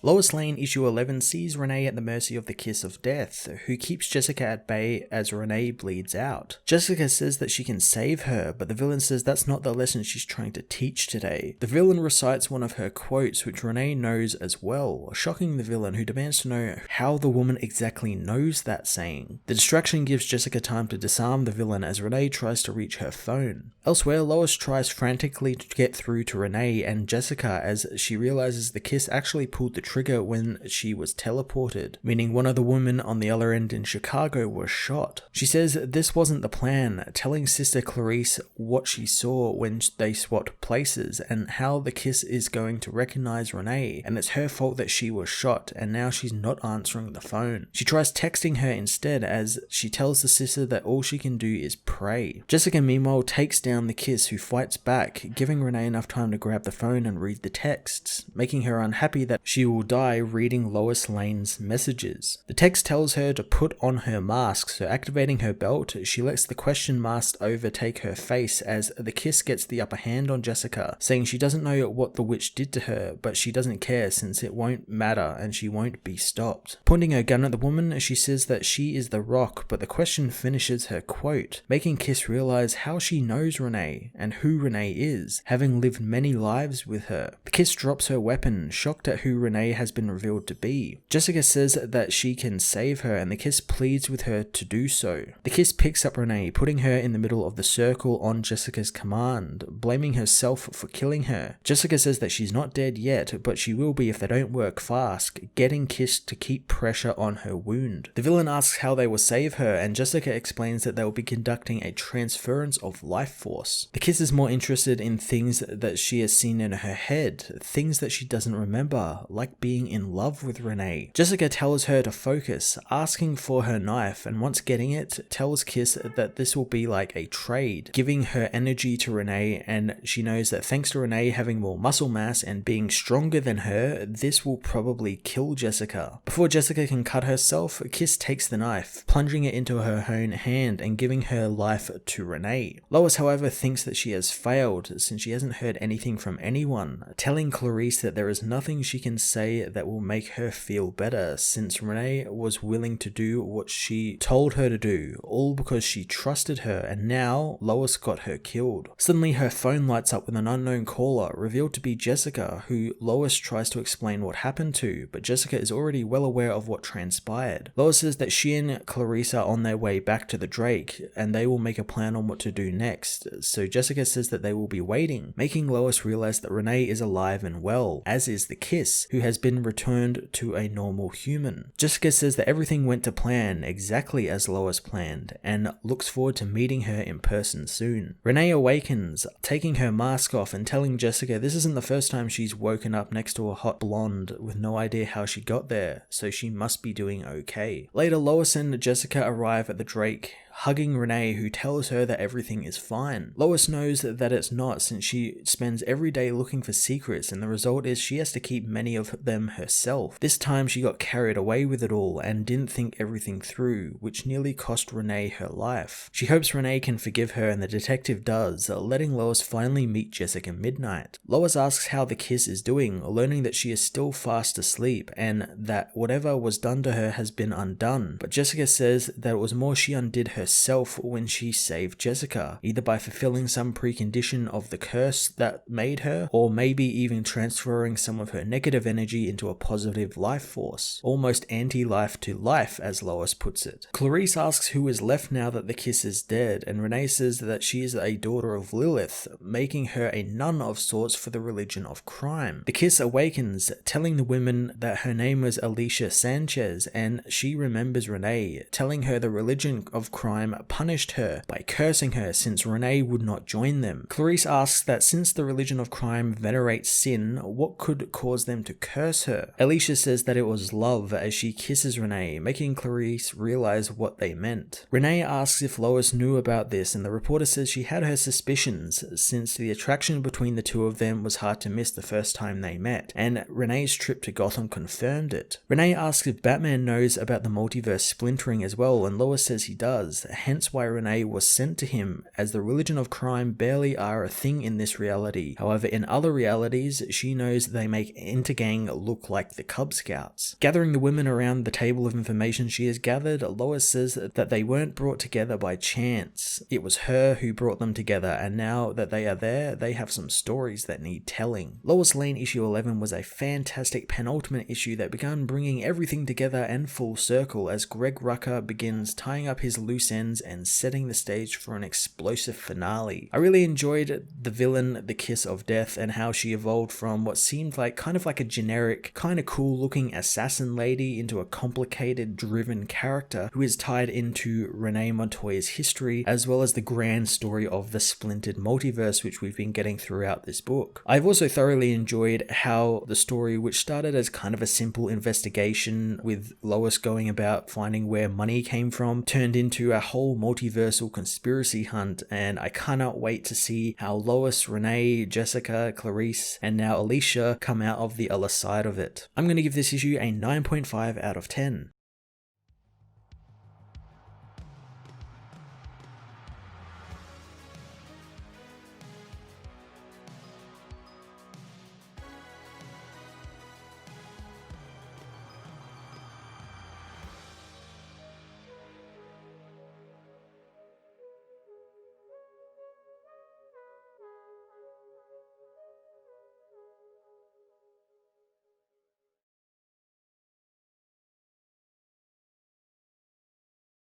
Lois Lane issue 11 sees Renee at the mercy of the Kiss of Death, who keeps Jessica at bay as Renee bleeds out. Jessica says that she can save her, but the villain says that's not the lesson she's trying to teach today. The villain recites one of her quotes, which Renee knows as well, shocking the villain, who demands to know how the woman exactly knows that saying. The distraction gives Jessica time to disarm the villain as Renee tries to reach her phone. Elsewhere, Lois tries frantically to get through to Renee and Jessica as she realizes the Kiss actually pulled the trigger when she was teleported, meaning one of the women on the other end in Chicago was shot. She says this wasn't the plan, telling sister Clarice what she saw when they swapped places and how the Kiss is going to recognize Renee, and it's her fault that she was shot and now she's not answering the phone. She tries texting her instead as she tells the sister that all she can do is pray. Jessica meanwhile takes down the Kiss, who fights back, giving Renee enough time to grab the phone and read the texts, making her unhappy that she will die reading Lois Lane's messages. The text tells her to put on her mask, so activating her belt, she lets the question mask overtake her face as the Kiss gets the upper hand on Jessica, saying she doesn't know what the witch did to her, but she doesn't care since it won't matter and she won't be stopped. Pointing her gun at the woman, she says that she is the Rock, but the question finishes her quote, making Kiss realize how she knows Renee and who Renee is, having lived many lives with her. The Kiss drops her weapon, shocked at who Renee has been revealed to be. Jessica says that she can save her and the Kiss pleads with her to do so. The Kiss picks up Renee, putting her in the middle of the circle on Jessica's command, blaming herself for killing her. Jessica says that she's not dead yet, but she will be if they don't work fast, getting Kiss to keep pressure on her wound. The villain asks how they will save her, and Jessica explains that they will be conducting a transference of life force. The Kiss is more interested in things that she has seen in her head, things that she doesn't remember, like being in love with Renee. Jessica tells her to focus, asking for her knife, and once getting it, tells Kiss that this will be like a trade, giving her energy to Renee, and she knows that thanks to Renee having more muscle mass and being stronger than her, this will probably kill Jessica. Before Jessica can cut herself, Kiss takes the knife, plunging it into her own hand and giving her life to Renee. Lois, however, thinks that she has failed since she hasn't heard anything from anyone, telling Clarice that there is nothing she can say that will make her feel better since Renee was willing to do what she told her to do, all because she trusted her, and now Lois got her killed. Suddenly her phone lights up with an unknown caller, revealed to be Jessica, who Lois tries to explain what happened to, but Jessica is already well aware of what transpired. Lois says that she and Clarice are on their way back to the Drake, and they will make a plan on what to do next, so Jessica says that they will be waiting, making Lois realize that Renee is alive and well, as is the Kiss, who has been returned to a normal human. Jessica says that everything went to plan, exactly as Lois planned, and looks forward to meeting her in person soon. Renee awakens, taking her mask off and telling Jessica this isn't the first time she's woken up next to a hot blonde with no idea how she got there, so she must be doing okay. Later, Lois and Jessica arrive at the Drake, hugging Renee, who tells her that everything is fine. Lois knows that it's not since she spends every day looking for secrets, and the result is she has to keep many of them herself. This time she got carried away with it all and didn't think everything through, which nearly cost Renee her life. She hopes Renee can forgive her, and the detective does, letting Lois finally meet Jessica Midnight. Lois asks how the Kiss is doing, learning that she is still fast asleep and that whatever was done to her has been undone, but Jessica says that it was more she undid herself when she saved Jessica, either by fulfilling some precondition of the curse that made her, or maybe even transferring some of her negative energy into a positive life force, almost anti-life to life as Lois puts it. Clarice asks who is left now that the Kiss is dead, and Renee says that she is a daughter of Lilith, making her a nun of sorts for the religion of crime. The Kiss awakens, telling the women that her name was Alicia Sanchez, and she remembers Renee, telling her the religion of crime punished her by cursing her since Renee would not join them. Clarice asks that since the religion of crime venerates sin, what could cause them to curse her? Alicia says that it was love as she kisses Renee, making Clarice realize what they meant. Renee asks if Lois knew about this, and the reporter says she had her suspicions since the attraction between the two of them was hard to miss the first time they met, and Renee's trip to Gotham confirmed it. Renee asks if Batman knows about the multiverse splintering as well, and Lois says he does, villains, hence why Renee was sent to him, as the religion of crime barely are a thing in this reality. However, in other realities, she knows they make Intergang look like the Cub Scouts. Gathering the women around the table of information she has gathered, Lois says that they weren't brought together by chance. It was her who brought them together, and now that they are there, they have some stories that need telling. Lois Lane issue 11 was a fantastic penultimate issue that began bringing everything together and full circle as Greg Rucka begins tying up his loose ends and setting the stage for an explosive finale. I really enjoyed the villain, the Kiss of Death, and how she evolved from what seemed like kind of like a generic, kind of cool looking assassin lady into a complicated, driven character who is tied into Renee Montoya's history, as well as the grand story of the splintered multiverse which we've been getting throughout this book. I've also thoroughly enjoyed how the story, which started as kind of a simple investigation with Lois going about finding where money came from, turned into a whole multiversal conspiracy hunt, and I cannot wait to see how Lois, Renee, Jessica, Clarice, and now Alicia come out of the other side of it. I'm going to give this issue a 9.5 out of 10.